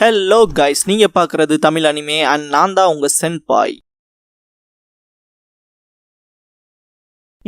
Hello guys, நீங்க பார்க்குறது Tamil anime and நான் தான் உங்க சென்பாய்.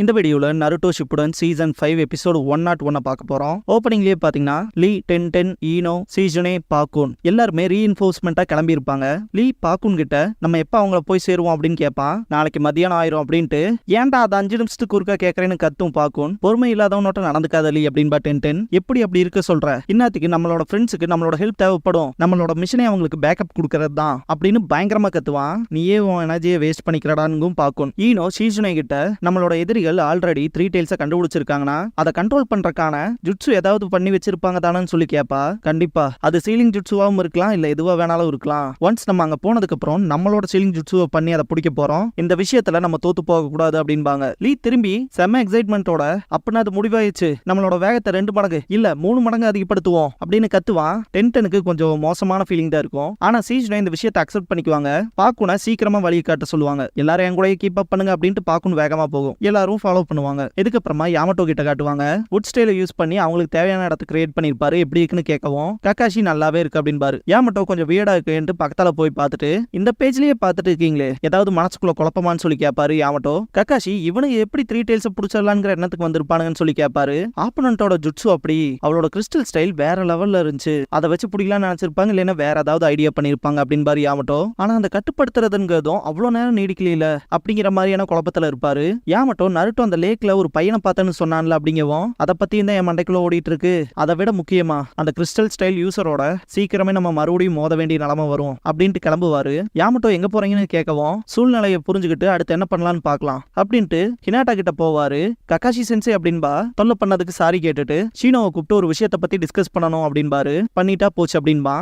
இந்த வீடியோவில் நருட்டோ ஷிப்புடன் சீசன் 5 எபிசோடு 101 பார்க்க போகிறோம். ஓப்பனிங்லேயே பார்த்தீங்கன்னா லீ, டென், ஈனோ, சீஜனே, பாக்கூன் எல்லாருமே ரீஇன்ஃபோர்ஸ்மெண்ட்டாக கிளம்பியிருப்பாங்க. லீ பாக்கூன் கிட்ட நம்ம எப்போ அவங்கள போய் சேருவோம் அப்படின்னு கேட்பான். நாளைக்கு மதியானம் ஆயிரும் அப்படின்ட்டு. ஏன்டா அது 5 நிமிஷத்துக்கு ஒருக்கா கேட்குறேன்னு கத்தும் பாக்கூன். பொறுமை இல்லாதவனோட்ட நடந்துக்காத லீ அப்படின்பா டென். எப்படி அப்படி இருக்க சொல்ற? இன்னத்துக்கு நம்மளோட ஃப்ரெண்ட்ஸுக்கு நம்மளோட ஹெல்ப் தேவைப்படும், நம்மளோட மிஷனே அவங்களுக்கு பேக்கப் கொடுக்கறது தான் அப்படின்னு பயங்கரமா கத்துவான். நீயே உன் எனர்ஜியை வேஸ்ட் பண்ணிக்கிறடானுங்கும் பாக்கூன். ஈனோ சீஜனே கிட்ட நம்மளோட எதிரிகள் ஆல்ரெடி 3 டெயில்ஸை கண்டுபிடிச்சிருக்காங்கன்னா அதை கண்ட்ரோல் பண்றதுக்கான ஜுட்சு ஏதாவது பண்ணி வச்சிருப்பாங்க தானு சொல்லி கேப்பா. கண்டிப்பா அது சீலிங் ஜுட்சுவாவும் இருக்கலாம், இல்ல எதுவா வேணாலும் இருக்கலாம். ஒன்ஸ் நம்ம அங்க போனதுக்கு அப்புறம் நம்மளோட சீலிங் ஜுட்சுவை பண்ணி அதை பிடிக்க போறோம். இந்த விஷயத்துல நம்ம தோத்து போக கூடாது அப்படின்பாங்க. லீ திரும்பி செம்ம எக்ஸைட்மெண்டோட அப்படின்னா அது முடிவாயிடுச்சு, நம்மளோட வேகத்தை 2 மடங்கு இல்ல 3 மடங்கு அதிகப்படுத்துவோம் அப்படின்னு கத்துவான். டென்னுக்கு கொஞ்சம் மோசமான ஃபீலிங் தான் இருக்கும். ஆனா சீஜனே இந்த விஷயத்தை அக்செப்ட் பண்ணிக்குவாங்க. பாக்குன சீக்கிரமா வழி காட்ட சொல்லுவாங்க. எல்லாரும் என் கூட கீப் அப் பண்ணுங்க அப்படின்ட்டு பாக்குன் வேகமா போகும். எல்லாரும் ஃபாலோ பண்ணுவாங்க. இதுக்கப்புறமா யாமட்டோ கிட்ட காட்டுவாங்க. வுட் ஸ்டைல யூஸ் பண்ணி அவங்களுக்கு தேவையான இடத்தை கிரியேட் பண்ணிருப்பாரு. எப்படி இருக்குன்னு கேட்கவும் கக்காஷி நல்லாவே இருக்கு அப்படின்பாரு. யாமட்டோ கொஞ்சம் வியர்டா இருக்குன்னு பக்கத்தால போய் பார்த்துட்டு இந்த பேஜ்லயே பார்த்துட்டு இருக்கீங்களே ஏதாவது மனசுக்குள்ள குழப்பமான்னு சொல்லி கேட்பாரு யாமட்டோ. கக்காஷி இவனுக்கு எப்படி 3 டெயில்ஸ் பிடிச்சிடலாங்கிற எண்ணத்துக்கு வந்திருப்பானுங்கன்னு சொல்லி கேட்பாரு. ஆப்பனண்டோட ஜுட்சு அப்படி அவளோட கிறிஸ்டல் ஸ்டைல் வேற லெவல்ல இருந்துச்சு, அதை வச்சு பிடிக்கலாம்னு நினைச்சிருப்பாங்க, இல்லைன்னா வேற ஏதாவது ஐடியா பண்ணிருப்பாங்க அப்படின்பாரு யாமட்டோ. ஆனா அந்த கட்டுப்படுத்துறதுங்கிறதும் அவ்வளவு நேரம் நீடிக்கல அப்படிங்கிற மாதிரியான குழப்பத்துல இருப்பாரு. யாமட்டோ நருட்டோ அந்த லேக்ல ஒரு பையனை பார்த்தேன்னு சொன்னான்ல அப்படிங்கவும் அதை பத்தி தான் என் மண்டைக்குள்ள ஓடிட்டு இருக்கு. அதை விட முக்கியமா அந்த கிறிஸ்டல் ஸ்டைல் யூசரோட சீக்கிரமே நம்ம மறுபடியும் மோத வேண்டிய நிலைமை வரும் அப்படின்ட்டு கிளம்புவாரு. யாமட்டோ எங்க போறீங்கன்னு கேட்கவும் சூழ்நிலையை புரிஞ்சுக்கிட்டு அடுத்து என்ன பண்ணலாம்னு பார்க்கலாம் அப்படின்ட்டு ஹினாட்டா கிட்ட போவாரு. கக்காஷி சென்சே அப்படின்பா தொல்லை பண்ணதுக்கு சாரி கேட்டுட்டு ஷீனோவை கூப்பிட்டு ஒரு விஷயத்தை பத்தி டிஸ்கஸ் பண்ணணும் அப்படின்பாரு. பண்ணிட்டா போச்சு அப்படின்பா.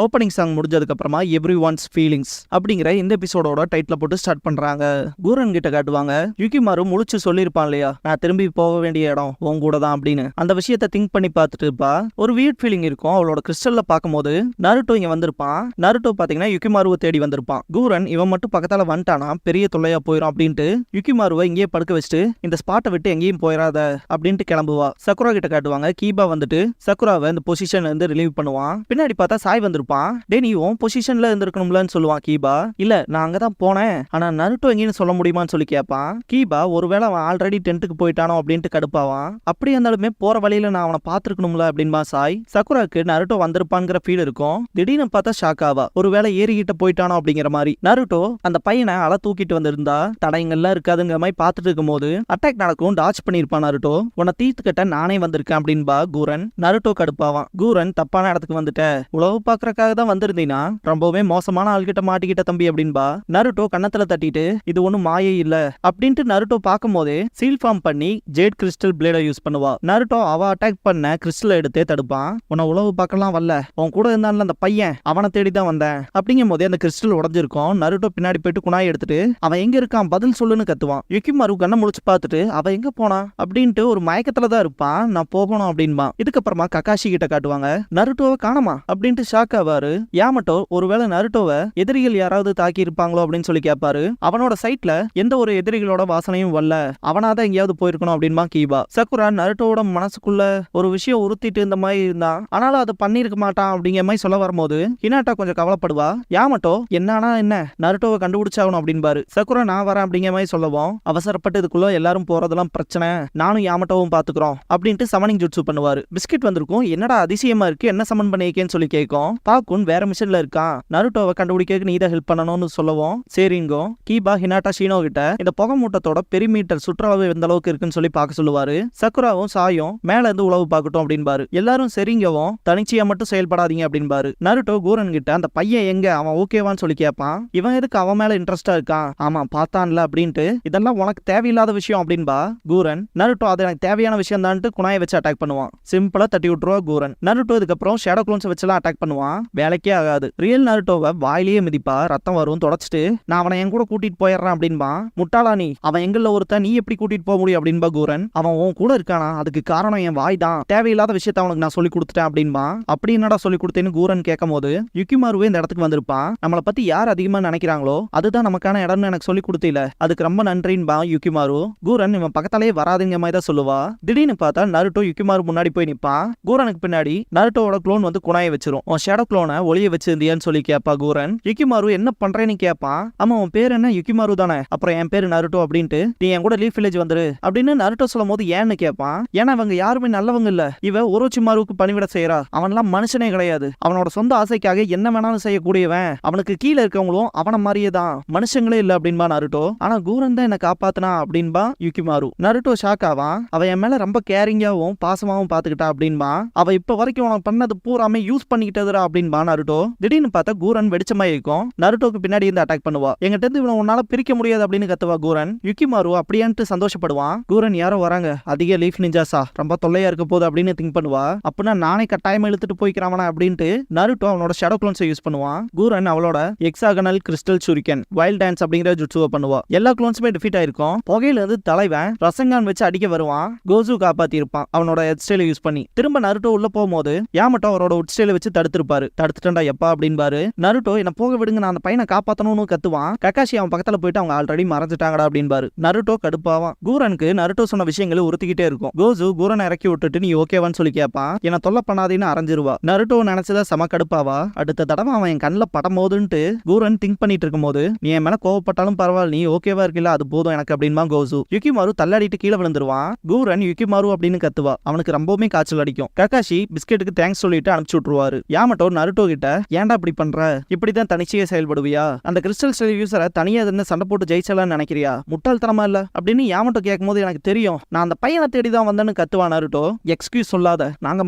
ஓப்பனிங் சாங் முடிஞ்சதுக்கு அப்புறமா எவ்ரி ஒன்ஸ் ஃபீலிங்ஸ் அப்படிங்கிற இந்த எபிசோடோட டைட்டில் போட்டு ஸ்டார்ட் பண்றாங்க. கூரன் கிட்ட காட்டுவாங்க. யுகிமாரு முழிச்சு சொல்லியிருப்பான் இல்லையா, நான் திரும்பி போக வேண்டிய இடம் உன் கூட தான் அப்படின்னு. அந்த விஷயத்தை திங்க் பண்ணி பார்த்துட்டு இருப்பா. ஒரு வியர்ட் ஃபீலிங் இருக்கும் அவளோட கிறிஸ்டல்ல பார்க்கும்போது. நருட்டோ இங்க வந்திருப்பான். நருட்டோ பாத்தீங்கன்னா யுகிமாருவை தேடி வந்திருப்பான். கூரன் இவன் மட்டும் பக்கத்தால வந்துட்டானா பெரிய தொல்லையா போயிடும் அப்படின்ட்டு யுகிமாருவை இங்கேயே படுக்க வச்சுட்டு இந்த ஸ்பாட்டை விட்டு எங்கேயும் போயிடாத அப்படின்ட்டு கிளம்புவா. சக்குரா கிட்ட காட்டுவாங்க. கீபா வந்துட்டு சக்குராவை இந்த பொசிஷன்ல இருந்து ரிலீவ் பண்ணுவான். பின்னாடி பார்த்தா சாய் வந்திருப்பான். டே நீ உன் பொசிஷன்ல இருந்திருக்கணும்லன்னு சொல்லுவான் கீபா. இல்ல நான் அங்கதான் போனேன், ஆனா நருட்டோ எங்கன்னு சொல்ல முடியுமான்னு சொல்லி கேட்பான். கீபா ஒருவேளை அவன் ஆல்ரெடி டென்ட்டுக்கு போயிட்டானோ அப்படின்ட்டு கடுப்பாவான். அப்படி இருந்தாலுமே போற வழியில நான் அவனை பாத்துருக்கணும்ல அப்படின்பா சாய். சக்குராக்கு நருட்டோ வந்திருப்பான்ங்கிற ஃபீல் இருக்கும். திடீர்னு பார்த்தா ஷாக் ஆவா. ஒருவேளை ஏறிக்கிட்ட போயிட்டானோ அப்படிங்கிற மாதிரி. நருட்டோ அந்த பையனை அலை தூக்கிட்டு வந்திருந்தா தடயங்கள்லாம் இருக்காதுங்கிற மாதிரி பார்த்துட்டு இருக்கும் போது அட்டாக் நடக்கும் டாச் பண்ணிருப்பான் நருட்டோ. உன்னை தீர்த்துக்கிட்ட நானே வந்திருக்கேன் அப்படின்பா கூரன். நருட்டோ கடுப்பாவான். கூரன் தப்பான இடத்துக்கு வந்துட்ட, உழவு பாக்குறக்காக தான் வந்திருந்தீங்கன்னா ரொம்பவே மோசமான ஆள்கிட்ட மாட்டிக்கிட்ட தம்பி அப்படின்பா. நருட்டோ கண்ணத்துல தட்டிட்டு இது ஒண்ணும் மாயே இல்ல அப்படின்ட்டு நருட்டோ பார்க்கும் போதே சீல் ஃபார்ம் பண்ணி ஜேட் கிறிஸ்டல் பிளேட யூஸ் பண்ணுவா. நருட்டோ அவ அட்டாக் பண்ண கிறிஸ்டல் எடுத்தே தடுப்பான். உன்னை உழவு பார்க்கலாம் வரல, உன் கூட இருந்தான்ல அந்த பையன் அவனை தேடி தான் வந்தேன் அப்படிங்கும் போதே அந்த கிறிஸ்டல் உடஞ்சிருக்கும். நருட்டோ பின்னாடி போயிட்டு குணாய் எடுத்துட்டு அவன் எங்க இருக்கான் பதில் சொல்லுன்னு கத்துவான். யுகிமாரு கண்ணை முழிச்சு பார்த்துட்டு அவ எங்க போனா அப்படின்ட்டு ஒரு மயக்கத்துல தான் இருப்பான். நான் போகணும் அப்படின்பா. இதுக்கப்புறமா கக்காஷி கிட்ட காட்டுவாங்க. நருட்டோவை காணமா அப்படின்ட்டு ஷாக் ஆவாரு. யாமட்டோ ஒருவேளை நருட்டோவை எதிரிகள் யாராவது தாக்கி இருப்பாங்களோ அப்படின்னு சொல்லி கேட்பாரு. அவனோட சைட்ல எந்த ஒரு எதிரிகளோட வாசனையும் வரல, அவனாதான் எங்கேயாவது போயிருக்கணும் அப்படின்பா கீபா. சக்குரா நருட்டோட மனசுக்குள்ள ஒரு விஷயம் உறுத்திட்டு இந்த மாதிரி இருந்தான், ஆனாலும் அதை பண்ணிருக்க மாட்டான் அப்படிங்கிற மாதிரி சொல்ல வரும்போது ஹினாட்டா கொஞ்சம் கவலைப்படுவா. யாமட்டோ என்னன்னா என்ன நருட்டோவை கண்டுபிடிச்சாகணும் அப்படின்பாரு. சக்குரா நான் வரேன் அப்படிங்கிற மாதிரி சொல்லவும் அவசரப்பட்டு இதுக்குள்ள எல்லாரும் போறதெல்லாம் பிரச்சனை, நானும் யாமட்டோவும் பாத்துக்கிறோம் அப்படின்ட்டு சமனிங் ஜுட்சு பண்ணுவாரு. பிஸ்கட் வந்திருக்கும். என்னடா அதிசயமா இருக்கு, என்ன சமன் பண்ணிருக்கேன்னு சொல்லி கேட்கும். பாக்குன் வேற மிஷன்ல இருக்கான், நருட்டோவை கண்டுபிடிக்க நீ தான் ஹெல்ப் பண்ணணும்னு சொல்லவும் சரிங்கோ. கீபா ஹினாட்டா ஷீனோ கிட்ட இந்த புகை மூட்டத்தோட பெரிமீட்டர் சுற்றளவு எந்த அளவுக்கு இருக்குன்னு சொல்லி பார்க்க சொல்லுவாரு. சக்குராவும் சாயும் மேல இருந்து உளவு பார்க்கட்டும் அப்படின்பாரு. எல்லாரும் சரிங்கவும் தனிச்சையா மட்டும் செயல்படாதீங்க அப்படின்பாரு. நருட்டோ கூரன் கிட்ட அந்த பையன் எங்க, அவன் ஓகேவான்னு சொல்லி கேட்பான். இவன் எதுக்கு அவன் மேல இன்ட்ரெஸ்டா இருக்கான், ஆமா பார்த்தான்ல அப்படின்ட்டு இதெல்லாம் உனக்கு தேவையில்லாத விஷயம் அப்படின்பா கூரன். நருட்டோ அது எனக்கு தேவையான விஷயம் தான்ட்டு குணாயை வச்சு அட்டாக் பண்ணுவான். சிம்பிளா தட்டி விட்டுருவா கூரன். நருட்டோ இதுக்கப்புறம் ஷேடோ க்ளோன்ஸ் வச்சுலாம் அட்டாக் பண்ணுவான். வேலைக்கே ஆகாது. ரியல் நருட்டோவை வாயிலேயே மிதிப்பா, ரத்தம் வரும், தொடச்சிட்டு நான் அவனை என் கூட கூட்டிட்டு போயிடுறான் அப்படின்பா. முட்டாளா நீ, அவன் எங்கள்ல ஒருத்தன், நீ எப்படி கூட்டிட்டு போக முடியும் அப்படின்பா கூரன். அவன் உன் கூட இருக்கானா, அதுக்கு காரணம் என் வாய் தான், தேவையில்லாத விஷயத்த அவனுக்கு நான் சொல்லி கொடுத்துட்டேன் அப்படின்பா. அப்படி என்னடா சொல்லி கொடுத்தேன்னு கூரன் கேட்கும் போது யுகிமாருவே இந்த இடத்துக்கு வந்திருப்பான், நம்மளை பத்தி யார் அதிகமா நினைக்கிறாங்களோ அதுதான் நமக்கான இடம்னு எனக்கு சொல்லி கொடுத்தில, அதுக்கு ரொம்ப நன்றின்பா யுகிமாரு. கூரன் இவன் பக்கத்தாலே வராதுங்க மாதிரி தான் சொல்லுவா. திடீர்னு பார்த்தா நருட்டோ யுகிமாரு முன்னாடி போய் நிப்பான். கூரனுக்கு பின்னாடி நருட்டோவோட க்ளோன் வந்து குணாய வச்சிரும். உன் ஷேடோ க்ளோனை ஒளிய வச்சிருந்தியான்னு சொல்லி கேப்பா கூரன். யுகிமாரு என்ன பண்றேன்னு கேட்பான். ஆமா உன் பேர் என்ன, யுகிமாரு தானே, அப்புறம் என் பேரு நருட்டோ அப்படின்ட்டு, நீ என் கூட லீஃப் வில்லேஜ் வந்துரு அப்படின்னு நருட்டோ சொல்லும் போது ஏன்னு கேட்பான். ஏன்னா அவங்க யாருமே நல்லவங்க இல்ல, இவ ஒரோச்சிமாருக்கு பணிவிட செய்யறா, அவன்லாம் மனுஷனே கிடையாது, அவனோட சொந்த ஆசைக்காக என்ன வேணாலும் செய்யக்கூடியவன், அவனுக்கு கீழே இருக்கவங்களும் அவன மாதிரியே தான், மனுஷங்களே இல்ல அப்படின்பா நருட்டோ. ஆனா கூரன் தான் என்ன காப்பாத்தினா அப்படின்பா யுகிமாரு. நருட்டோ ஷாக் ஆவான். அவ என் மேல ரொம்ப கேரிங்காவும் பாசமாவும் பாத்துக்கிட்டா அப்படின்பா. அவ இப்ப வரைக்கும் உனக்கு பண்ணது பூராமே யூஸ் பண்ணிக்கிட்டதுடா அப்படின்பா நருட்டோ. திடீர்னு பார்த்தா கூரன் வெடிச்சமாய் இருக்கும். நருட்டோக்கு பின்னாடி இருந்து அட்டாக் பண்ணுவா. எங்கிட்ட இருந்து இவனை உன்னால பிரிக்க முடியாது அப்படின்னு கத்துவா கூரன். யுகிமாரு அப்படியான்ட்டு சந்தோஷப்படுவான். கூரன் யாரோ வராங்க, அதிக லீஃப் நிஞ்சாஸா, ரொம்ப தொல்லையா இருக்க போது அப்படின்னு திங்க் பண்ணுவா. அப்படின்னா நானே கட்டாயமா இழுத்துட்டு போய்க்கிறாவனா அப்படின்ட்டு நருட்டோ அவனோட ஷேடோ க்ளோன்ஸை யூஸ் பண்ணுவான். கூரன் அவளோட hexagonal crystal shuriken wild dance அப்படிங்கிற ஜுட்சுவை பண்ணுவா. எல்லா க்ளோன்ஸுமே டிஃபீட் ஆயிருக்கும். புகையில இருந்து தலைவன் ரசங்கான் வச்சு அடிக்க வருவான். கோசு காப்பாத்தி இருப்பான் அவனோட ஹெட் ஸ்டைலை யூஸ் பண்ணி. திரும்ப நருட்டோ உள்ள போகும்போது யாமட்டோ அவரோட உட் ஸ்டைலை வச்சு தடுத்திருப்பாரு. தடுத்துட்டா எப்பா அப்படின்பாரு. நருட்டோ என்ன போக விடுங்க, நான் அந்த பையனை காப்பாத்தணும்னு கத்துவான். கக்காஷி அவன் பக்கத்துல போயிட்டு அவங்க ஆல்ரெடி மறைஞ்சிட்டாங்கடா அப்படின்பாரு. நருட்டோ கடுப்பாவான். கூரனுக்கு நருட்டோ சொன்ன விஷயங்களை உறுத்திக்கிட்டே இருக்கும். கோசு கூரனை இறக்கி விட்டுட்டு நீ ஓகேவான்னு சொல்லி கேட்பான். என்ன தொல்லை பண்ணாதேன்னு அரைஞ்சிருவா. நருட்டோ நினைச்சதா செம கடுப்பாவா. அடுத்த தடவை அவன் என் கண்ணில் படம் போதுன்ட்டு கூரன் திங்க் பண்ணிட்டு இருக்கும் போது, நீ என் மேல கோவப்பட்டாலும் பரவாயில்ல, நீ ஓகேவா இருக்கல, அது போதும் எனக்கு அப்படின்பா கோசு. யுகிமாரு தள்ளாடிட்டு கீழே விழுந்துருவான். கூரன் யுகிமாரு அப்படின்னு கத்துவா. அவனுக்கு ரொம்பவுமே காய்ச்சல் அடிக்கும். கக்காஷி பிஸ்கெட்டுக்கு தேங்க்ஸ் சொல்லிட்டு அனுப்பிச்சு விட்டுருவாரு. யாமட்டோ நருட்டோ கிட்ட ஏன்டா இப்படி பண்ற, இப்படிதான் தனிச்சையே செயல்படுவியா, அந்த கிறிஸ்டல் ஸ்டைல் யூசரை தனியா இருந்து சண்டை போட்டு ஜெயிச்சலான்னு நினைக்கிறியா, முட்டாள்தனமா இல்ல அப்படின்னு யாமட்டோ கேட்கும் போது, எனக்கு தெரியும் நான் அந்த பையனை தேடி தான் வந்தேன்னு கத்துவா நருட்டோ. எக்ஸ்கியூஸ் சொல்லாத, நாங்க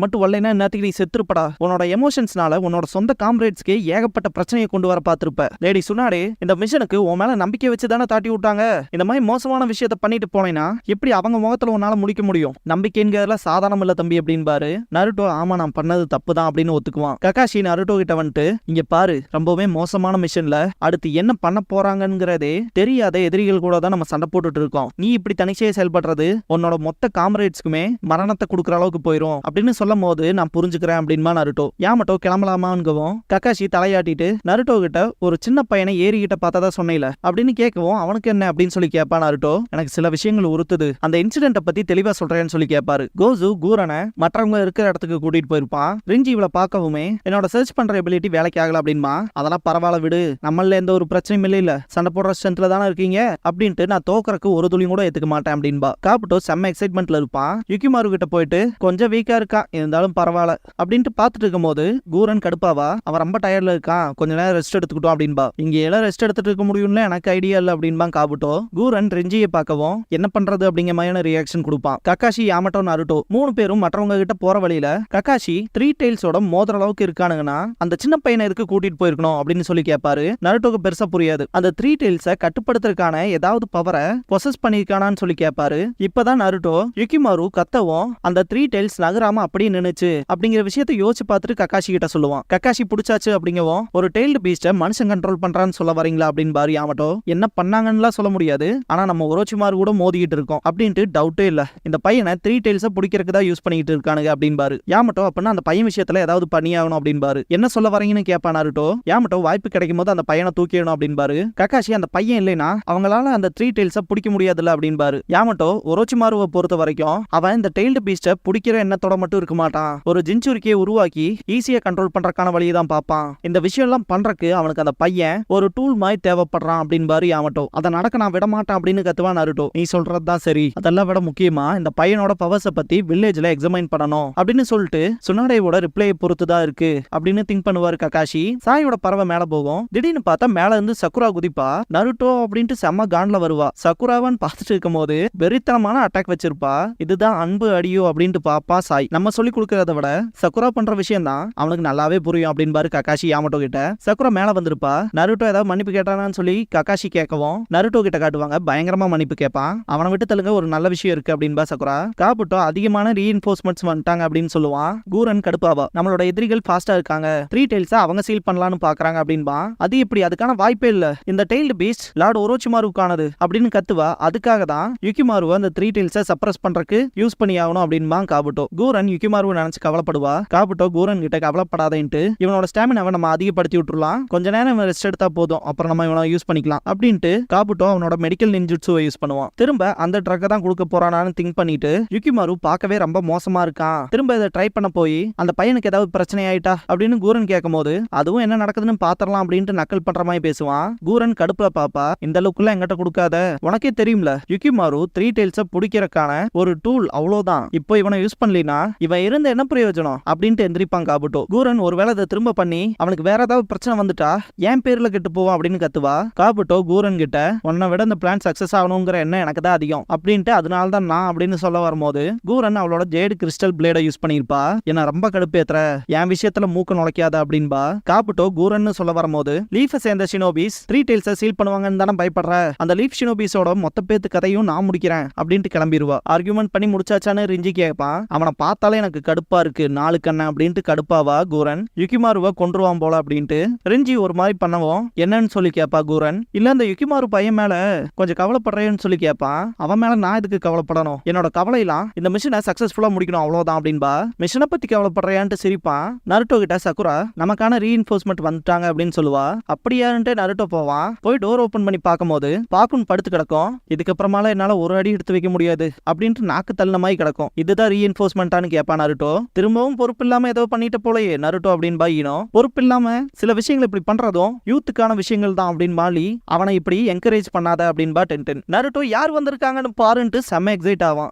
மட்டும் வரலைன்னா நேரத்துக்கு நீ செத்துருப்படா, உன்னோட எமோஷன்ஸ்னால உன்னோட சொந்த காம்ரேட்ஸ்க்கு ஏகப்பட்ட பிரச்சனையை கொண்டு வர பார்த்திருப்ப. லேடி சுனாடே இந்த மிஷனுக்கு உன் மேல நம்பிக்கை வச்சு தானே தாட்டி விட்டாங்க, இந்த மாதிரி மோசமான விஷயத்த பண்ணிட்டு போனேன்னா எப்படி அவங்க முகத்துல உன்னால முடிக்க முடியும், நம்பிக்கைங்கிறதுல சாதாரணம் இல்ல தம்பி அப்படின்பாரு. நருட்டோ ஆமா நான் பண்ணது தப்பு தான் அப்படின்னு ஒத்துக்குவான். கக்காஷி நருட்டோ கிட்ட வந்துட்டு, இங்க பாரு ரொம்பவே மோசமான மிஷன்ல அடுத்து என்ன பண்ண போறாங்கிறதே தெரியாத எதிரிகள் கூட தான் நம்ம சண்டை போட்டுட்டு இருக்கோம், நீ இப்படி தனிச்சையே செயல்படுறது உன்னோட மொத்த காம்ரேட்ஸ்க்குமே மரணத்தை கொடுக்குற அளவுக்கு போயிரும் அப்படின்னு சொல்லும் போது நான் புரிஞ்சுக்கிறேன் அப்படின்பா நருட்டோ. யாமட்டோ கிளம்பலாமான்கவும் கக்காஷி தலையாட்டிட்டு நருட்டோ கிட்ட ஒரு சின்ன பையனை ஏறிக்கிட்ட பார்த்ததா சொன்னேல அப்படின்னு கேட்கவும், அவனுக்கு என்ன அப்படின்னு சொல்லி கேட்பா நருட்டோ. எனக்கு சில விஷயங்கள் உறுத்துது, அந்த இன்சிடென்ட்டை பத்தி தெளிவா சொல்றேன்னு சொல்லி கேட்பாரு. கோசு கூரனை மற்றவங்க இருக்கிற இடத்துக்கு கூட்டிட்டு போயிருப்பான். ரிஞ்சி இவளை பார்க்கவுமே என்னோட சர்ச் பண்ற எபிலிட்டி வேலைக்கு ஆகல அப்படின்பா. அதெல்லாம் பரவாயில்ல விடு, நம்மள எந்த ஒரு பிரச்சனையும் இல்ல, சண்டை போடுற ஸ்ட்ரென்த்ல தானே இருக்கீங்க அப்படின்ட்டு நான் தோக்கறக்கு ஒரு துளியும் கூட ஏத்துக்க மாட்டேன் அப்படின்பா. காப்புட்டோ செம்ம எக்ஸைட்மெண்ட்ல இருப்பான். யுகிமாரு கிட்ட போயிட்டு கொஞ்சம் வீக்கா இருக்கா, இருந்தாலும் பரவாயில்ல அப்படின்ட்டு பாத்துட்டு இருக்கும் போது கூரன் கடுப்பாவா, அவன் ரொம்ப டயர்ட்ல இருக்கான், கொஞ்ச நேரம் ரெஸ்ட் எடுத்துக்கிட்டோம் அப்படின்பா. இங்க எல்லாம் ரெஸ்ட் எடுத்துட்டு இருக்க முடியும்னு எனக்கு ஐடியா இல்ல அப்படின்பா காப்புட்டோ. கூரன் ரெஞ்சியை பார்க்கவும் என்ன பண்றது அப்படிங்கிற மாதிரியான ரியாக்ஷன் கொடுப்பான். கக்காஷி யாமட்டோ நருட்டோ 3 பேரும் மற்றவங்க கிட்ட போற வழியில கக்காஷி 3 டெயில்ஸோட மோதிர அளவுக்கு இருக்கானுங்கன்னா அந்த சின்ன பையனை எதுக்கு கூட்டிட்டு போயிருக்கணும் அப்படின்னு சொல்லி கேட்பாரு. நருட்டோக்கு பெருசா புரியாது. அந்த 3 டெயில்ஸை கட்டுப்படுத்துறதுக்கான ஏதாவது பவரை பொசஸ் பண்ணிருக்கானான்னு சொல்லி கேட்பாரு. இப்பதான் நருட்டோ யுகிமாரு கத்தவும் அந்த 3 டெயில்ஸ் நகராம அப்படியே நின்னுச்சு அப்படிங்கிற விஷயத்தை யோசிச்சு பார்த்துட்டு கக்காஷி கிட்ட சொல்லுவான். கக்காஷி பிடிச்சாச்சு அப்படிங்கவும், ஒரு டெயில்டு பீஸ்ட மனுஷன் கண்ட்ரோல் பண்றான்னு சொல்ல வரீங்களா அப்படின்னு பாரு யாமட்டோ. என்ன பண்ணாங்கன்னு சொல்ல முடியாது, ஆனா நம்ம ஒரோச்சிமாரு கூட மோதிக்கிட்டு இருக்கோம் அப்படின்ட்டு டவுட்டே இல்ல, இந்த பையனை 3 டெயில்ஸை பிடிக்கிறதுக்கு தான் யூஸ் பண்ணிட்டு இருக்கானுங்க அப்படின்பாரு. யாமட்டோ அப்படின்னா அந்த பையன் விஷயத்துல ஏதாவது பண்ணியாகணும் அப்படின்பாரு. என்ன சொல்ல வரீங்கன்னு கேட்பா நருட்டோ. யாமட்டோ வாய்ப்பு கிடைக்கும் போது அந்த பையனை தூக்கிடணும் அப்படின்பாரு. கக்காஷி அந்த பையன் இல்லைன்னா அவங்களால அந்த 3 டெயில்ஸை பிடிக்க முடியாதுல்ல அப்படின்பாரு. யாமட்டோ ஒரோச்சிமாருவை பொறுத்த வரைக்கும் அவன் இந்த டெயில்டு பீஸ்ட பிடிக்கிற எண்ணத்தோட மட்டும் இருக்க மாட்டான், ஒரு ஜின்சுரிக்கையை உருவாக்கி ஈஸியா கண்ட்ரோல் பண்றதுக்கான வழியை தான் பார்ப்பான். இந்த விஷயம் எல்லாம் பண்றதுக்கு அவனுக்கு அந்த பையன் ஒரு டூல் மாதிரி தேவைப்படுறான் அப்படின்பாரு யாமட்டோ. அதை நடக்க நான் விட மாட்டேன் அப்படின்னு கத்துவா நருட்டோ. நீ சொல்றதுதான் சரி, அதெல்லாம் விட முக்கியமா இந்த பையனோட பவர்ஸை பத்தி வில்லேஜ்ல எக்ஸாமைன் பண்ணணும் அப்படின்னு சொல்லிட்டு சுனாடேவோட ரிப்ளையை பொறுத்துதான் இருக்கு அப்படின்னு திங்க் பண்ணுவாரு கக்காஷி. சாயோட பறவை மேல போகும். திடீர்னு பார்த்தா மேல இருந்து சக்குரா குதிப்பா. நருட்டோ அப்படின்ட்டு செம்ம காண்ட்ல வருவா. சக்குராவான்னு பார்த்துட்டு இருக்கும் போது வெறித்தனமான அட்டாக் வச்சிருப்பா. இதுதான் அன்பு அடியோ அப்படின்ட்டு பாப்பா சாய். நம்ம சொல்லி கொடுக்கறத விட சக்குரா பண்ற விஷயம் தான் அவனுக்கு நல்லாவே புரியும் அப்படின்பாரு கக்காஷி யாமட்டோ கிட்ட. சக்குரா மேல வந்திருப்பா. நருட்டோ ஏதாவது மன்னிப்பு கேட்டானான்னு சொல்லி கக்காஷி கேட்கவும் நருட்டோ கிட்ட காட்டுவாங்க. பயங்கரமா மன்னிப்பு கேட்பான். அவனை விட்டு தள்ளுங்க, ஒரு நல்ல விஷயம் இருக்கு அப்படின்பா சக்குரா. காப்புட்டோ அதிகமான ரீஇன்ஃபோர்ஸ்மெண்ட்ஸ் வந்துட்டாங்க அப்படின்னு சொல்லுவான். கூரன் கடுப்பாவா, நம்மளோட எதிரிகள் ஃபாஸ்டா இருக்காங்க. 3 டைல்ஸ் அவங்க சீல் பண்ணலாம்னு பாக்குறாங்க அப்படின்பா. அது எப்படி, அதுக்கான வாய்ப்பே இல்ல, இந்த டெய்ல்டு பீஸ்ட் லார்ட் ஒரோச்சிமாருக்கானது அப்படின்னு கத்துவா. அதுக்காக தான் யுகிமாருவை அந்த 3 டைல்ஸை சப்ரஸ் பண்றதுக்கு யூஸ் பண்ணி ஆகணும் அப்படின்பா காபுட்டோ. கூரன் யுகிமாருவை நினைச்சு கவலைப்படுவா. காபுட்டோ கூரன் கிட்ட கவலைப்படாதேன்ட்டு இவனோட ஸ்டாமினாவை நம்ம அதிகப்படுத்தி விட்டுறலாம், கொஞ்ச நேரம் ரெஸ்ட் எடுத்தா போதும், அப்புறம் நம்ம இவனை யூஸ் பண்ணிக்கலாம் அப்படின்ட்டு காபுட்டோ அவனோட மெடிக்கல் நின்ஜுட்சுவை யூஸ் பண்ணுவான். திரும்ப அந்த ட்ரக்கை தான் கொடுக்க போறானான்னு திங்க் பண்ணிட்டு யுகிமாரு பார்க்கவே ரொம்ப மோசமா இருக்கான், திரும்ப இதை ட்ரை பண்ண போய் அந்த பையனுக்கு ஏதாவது பிரச்சனை ஆயிட்டா அப்படின்னு கூரன் கேட்கும் போது அதுவும் என்ன நடக்குதுன்னு பாத்திரலாம் அப்படின்ட்டு நக்கல் பண்ற மாதிரி பேசுவான். கூரன் கடுப்புல பாப்பா, இந்த அளவுக்குள்ள எங்கிட்ட கொடுக்காத, உனக்கே தெரியும்ல யுகிமாரு 3 டைல்ஸை பிடிக்கிறக்கான ஒரு டூல், அவ்வளவுதான், இப்போ இவனை யூஸ் பண்ணலினா இவன் இருந்த என்ன பிரயோஜனம் அப்படின்ட்டு எந்திரிப்பான் காபுட்டோ. கூரன் ஒருவேளை அதை திரும்ப பண்ணி அவனுக்கு வேற ஏதாவது பிரச்சனை வந்துட்டா என் பேர்ல கெட்டு போவான் அப்படின்னு கத்துவா. காபுட்டோ கூரன் கிட்ட உன்னை விட இந்த பிளான் சக்சஸ் ஆகணுங்கிற எண்ணம் எனக்கு தான் அதிகம் அப்படின்ட்டு அதனால தான் நான் அப்படின்னு சொல்ல வரும்போது கூரன் அவளோட ஜேடு கிறிஸ்டல் பிளேடை யூஸ் பண்ணிருப்பா. என்ன ரொம்ப கடுப்பேத்துற, என் விஷயத்துல மூக்க நுழைக்காத அப்படின்பா. காபுட்டோ கூரன் சொல்ல வரும்போது லீஃபை சேர்ந்த ஷினோபிஸ் 3 டைல்ஸை சீல் பண்ணுவாங்கன்னு தானே பயப்படுற, அந்த லீஃப் ஷினோபிஸோட மொத்த பேத்து கதையும் நான் முடிக்கிறேன் அப்படின்ட்டு கிளம்பிடுவா. ஆர்குமெண்ட் பண்ணி முடிச்சாச்சான்னு ரிஞ்சி கேட்பான். அவனை பார்த்தாலே எனக்கு கடுப்பா இருக்கு, 4 கண்ண அப்படின்ட்டு கடுப்பாவா கூரன். யுகிமாருவை கொன்றுவான் போல அப்படின்ட்டு ரிஞ்சி ஒரு மாதிரி பண்ணவும் என்னன்னு சொல்லி கேட்பா கூரன். இல்ல அந்த யுகிமாரு பையன் மேல கொஞ்சம் கவலைப்படுறேன்னு சொல்லி கேட்பான். அவன் மேல நான் எதுக்கு கவலைப்படணும், என்னோட கவலையெல்லாம் இந்த மிஷனை சக்சஸ்ஃபுல்லா முடிக்கணும் அவ்வளவுதான் அப்படின்பா. மிஷனை பத்தி கவலைப்படுறியான்ட்டு சிரிப்பான். நருட்டோ கிட்ட சக்குரா நமக்கான ரீஇன்ஃபோர்ஸ்மெண்ட் வந்துட்டாங்க அப்படின்னு சொல்லுவா. அப்படியான்ட்டு நருட்டோ போவான். போய் டோர் ஓபன் பண்ணி பார்க்கும்போது பாக்குன் படுத்து கிடக்கும். இதுக்கப்புறமால என்னால ஒரு அடி எடுத்து வைக்க முடியாது அப்படின்ட்டு நாக்கு தள்ளின மாதிரி கிடக்கும். இதுதான் ரீஇன்ஃபோர்ஸ்மெண்டான்னு கேட்பான் நருட்டோ. திரும்பவும் பொறுப்பு இல்லாம ஏதோ பண்ணிட்டு போலயே நருட்டோ அப்படின்பா ஈனோ. பொறுப்பு இல்லாம சில விஷயங்கள் இப்படி பண்றதும் யூத்துக்கான விஷயங்கள் தான் அப்படின்னு மாலி அவனை இப்படி என்கரேஜ் பண்ணாத அப்படின்பா டென்டன். நருட்டோ யார் வந்திருக்காங்கன்னு பாருன்ட்டு செம்ம எக்ஸைட் ஆவான்.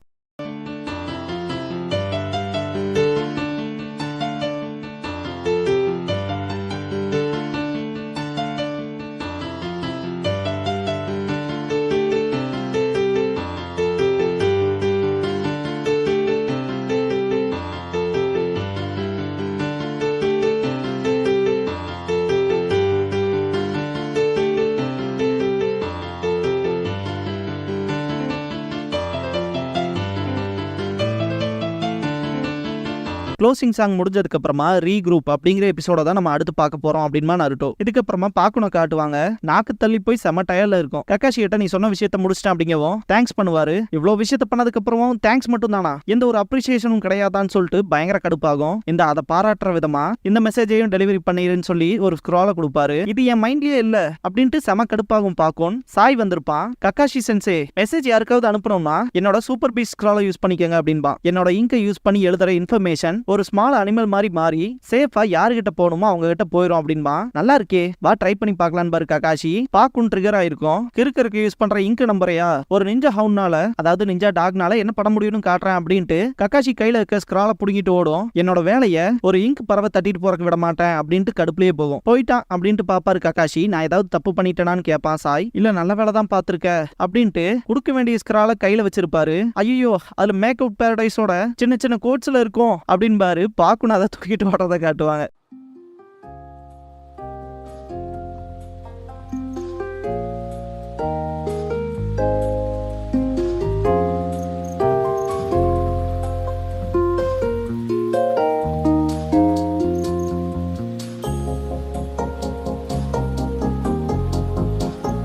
க்ளோசிங் சாங் முடிஞ்சதுக்கு அப்புறமா ரீக்ரூப் அப்படிங்கிற எபிசோட தான் நம்ம அடுத்து பார்க்க போறோம் அப்படின்மா நருட்டோ. இதுக்கப்புறமா பாக்குனோ காட்டுவாங்க. நாக்கு தள்ளி போய் செம டயர்ல இருக்கும். கக்காஷி கிட்ட நீ சொன்ன விஷயத்த முடிச்சிட்டேன் அப்படிங்கவும் தேங்க்ஸ் பண்ணுவாரு. இவ்வளவு விஷயத்த பண்ணதுக்கு அப்புறமும் தேங்க்ஸ் மட்டும் தானா, எந்த ஒரு அப்ரிசியேஷனும் கிடையாதான்னு சொல்லிட்டு பயங்கர கடுப்பாகும். இந்த அதை பாராட்டுற விதமா இந்த மெசேஜையும் டெலிவரி பண்ணிருன்னு சொல்லி ஒரு ஸ்க்ரால கொடுப்பாரு. இது என் மைண்ட்லயே இல்ல அப்படின்ட்டு செம கடுப்பாகும். பாக்கும் சாய் வந்திருப்பான். கக்காஷி சென்சே மெசேஜ் யாருக்காவது அனுப்பணும்னா என்னோட சூப்பர் பீஸ் ஸ்க்ரால யூஸ் பண்ணிக்கங்க அப்படின்பா. என்னோட இங்கை யூஸ் பண்ணி எழுதுற இன்ஃபர்மேஷன் ஒரு ஸ்மால் அனிமல் மாதிரி மாறி சேஃபா யாருகிட்ட போகணுமோ அவங்க கிட்ட போயிடும் அப்படின்பா. நல்லா இருக்கே, வா ட்ரை பண்ணி பார்க்கலான்னு பாரு கக்காஷி. பாக்கும் ட்ரிகர் ஆயிருக்கும். கிறுக்கருக்கு யூஸ் பண்ற இங்க் நம்பரையா ஒரு நிஞ்சா ஹவுன்னால, அதாவது நிஞ்சா டாக்னால என்ன பண்ண முடியும்னு காட்டுறேன் அப்படின்ட்டு கக்காஷி கையில இருக்க ஸ்க்ரால புடுங்கிட்டு ஓடும். என்னோட வேலைய ஒரு இங்க் பறவை தட்டிட்டு போறக்கு விட மாட்டேன் அப்படின்ட்டு கடுப்புலயே போகும். போயிட்டான் அப்படின்ட்டு பாப்பாரு கக்காஷி. நான் ஏதாவது தப்பு பண்ணிட்டேனான்னு கேட்பான் சாய். இல்ல நல்ல வேலை தான் பாத்துருக்க அப்படின்ட்டு கொடுக்க வேண்டிய ஸ்க்ரால கையில வச்சிருப்பாரு. ஐயோ அதுல மேக்கப் பேரடைஸோட சின்ன சின்ன கோட்ஸ்ல இருக்கும் அப்படின்னு பாக்குன்னு அதை தூக்கிட்டு ஓடுறத காட்டுவாங்க.